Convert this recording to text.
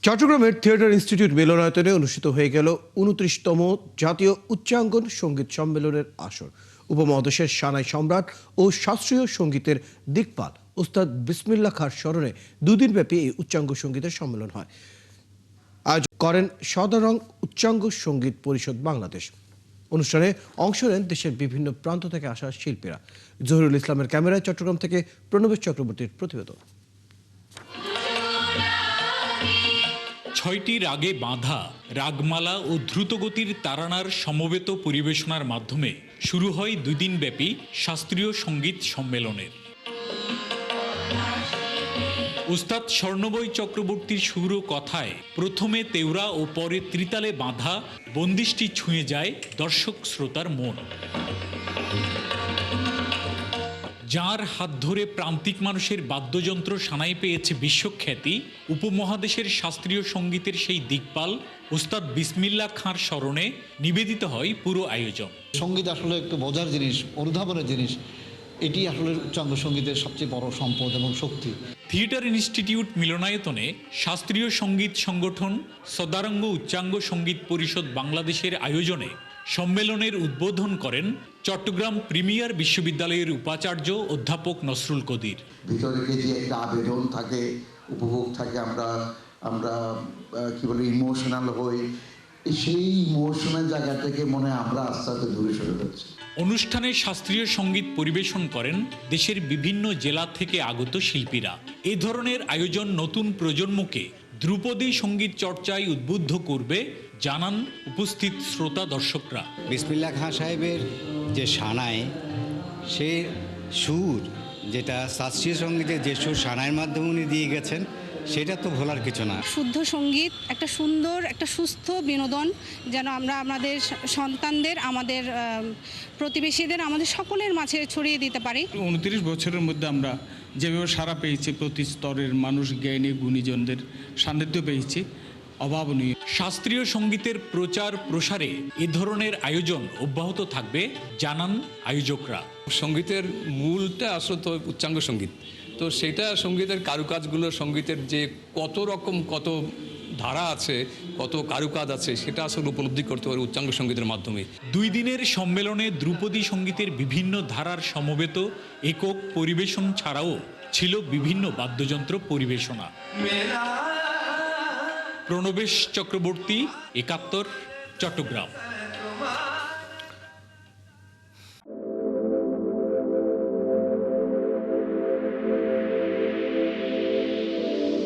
চট্টগ্রামের theatre institute মিলনায়তনে অনুষ্ঠিত হয়ে গেল ২৯তম জাতীয় উচ্চাঙ্গন সঙ্গীত সম্মেলনের আসর। উপমহাদেশের সানাই সম্রাট ও শাস্ত্রীয় সঙ্গীতের দিকপাল ওস্তাদ বিসমিল্লাহ খাঁর স্মরণে দুদিনব্যাপী এই উচ্চাঙ্গ সঙ্গীতের সম্মেলন হয়। আয়োজন করেন সদারং উচ্চাঙ্গ সঙ্গীত পরিষদ বাংলাদেশ। অনুষ্ঠানে অংশ নেন দেশের বিভিন্ন প্রান্ত থেকে আসা শিল্পীরা। জহিরুল ইসলামের ক্যামেরায় চট্টগ্রাম থেকে প্রণবেশ চক্রবর্তীর প্রতিবেদন। ৬টি রাগে বাঁধা রাগমালা ও দ্রুতগতির তারানার সমবেত পরিবেশনার মাধ্যমে শুরু হয় দুদিনব্যাপী শাস্ত্রীয় সঙ্গীত সম্মেলনের। ওস্তাদ স্বর্ণবৈ চক্রবর্তীর সুর ও কথায় প্রথমে তেওরা ও পরে ত্রিতালে বাঁধা বন্দিশটি ছুঁয়ে যায় দর্শক শ্রোতার মন। যার হাত ধরে প্রান্তিক মানুষের বাদ্যযন্ত্র সানাই পেয়েছে বিশ্বখ্যাতি, উপমহাদেশের শাস্ত্রীয় সঙ্গীতের সেই দিকপাল ওস্তাদ বিসমিল্লাহ খাঁর স্মরণে নিবেদিত হয় পুরো আয়োজন। সঙ্গীত আসলে একটু বোঝার জিনিস, অনুধাবনের জিনিস। এটি আসলে উচ্চাঙ্গ সঙ্গীতের সবচেয়ে বড় সম্পদ এবং শক্তি। থিয়েটার ইনস্টিটিউট মিলনায়তনে শাস্ত্রীয় সঙ্গীত সংগঠন সদারঙ্গ উচ্চাঙ্গ সঙ্গীত পরিষদ বাংলাদেশের আয়োজনে সম্মেলনের উদ্বোধন করেন চট্টগ্রাম প্রিমিয়ার বিশ্ববিদ্যালয়ের উপাচার্য অধ্যাপক নসরুল কদির। ভিতরে যে একটা আবেদন থাকে, উপভোগ থাকে, আমরা কি বলে ইমোশনাল হই, সেই ইমোশনাল জায়গা থেকে মনে হয় আমরা আস্তে আস্তে দূরে সরে যাচ্ছি। অনুষ্ঠানে শাস্ত্রীয় সঙ্গীত পরিবেশন করেন দেশের বিভিন্ন জেলা থেকে আগত শিল্পীরা। এ ধরনের আয়োজন নতুন প্রজন্মকে ধ্রুপদী সঙ্গীত চর্চায় উদ্বুদ্ধ করবে জানান উপস্থিত শ্রোতা দর্শকরা। বিসমিল্লাহ খাঁ সাহেবের যে সানাই, সে সুর, যেটা শাস্ত্রীয় সঙ্গীতের যে সুর সানাইয়ের মাধ্যমে উনি দিয়ে গেছেন, সেটা তো ভোলার কিছু না। শুদ্ধ সঙ্গীত একটা সুন্দর, একটা সুস্থ বিনোদন যেন আমরা আমাদের সন্তানদের, আমাদের প্রতিবেশীদের, আমাদের সকলের মাঝে ছড়িয়ে দিতে পারি। ২৯ বছরের মধ্যে আমরা যেভাবে সাড়া পেয়েছি, প্রতি স্তরের মানুষ, জ্ঞানী গুণীজনদের সান্নিধ্য পেয়েছি, অভাবনীয়। শাস্ত্রীয় সঙ্গীতের প্রচার প্রসারে এ ধরনের আয়োজন অব্যাহত থাকবে জানান আয়োজকরা। সঙ্গীতের মূলটা আসলে তো উচ্চাঙ্গ সঙ্গীত, তো সেটা সঙ্গীতের কারুকাজগুলো, সঙ্গীতের যে কত ধারা আছে, কত কারুকাজ আছে, সেটা আসলে উপলব্ধি করতে পারে উচ্চাঙ্গ সঙ্গীতের মাধ্যমে। 2 দিনের সম্মেলনে ধ্রুপদী সঙ্গীতের বিভিন্ন ধারার সমবেত একক পরিবেশন ছাড়াও ছিল বিভিন্ন বাদ্যযন্ত্র পরিবেশনা। প্রণবেশ চক্রবর্তী, ৭১, চট্টগ্রাম।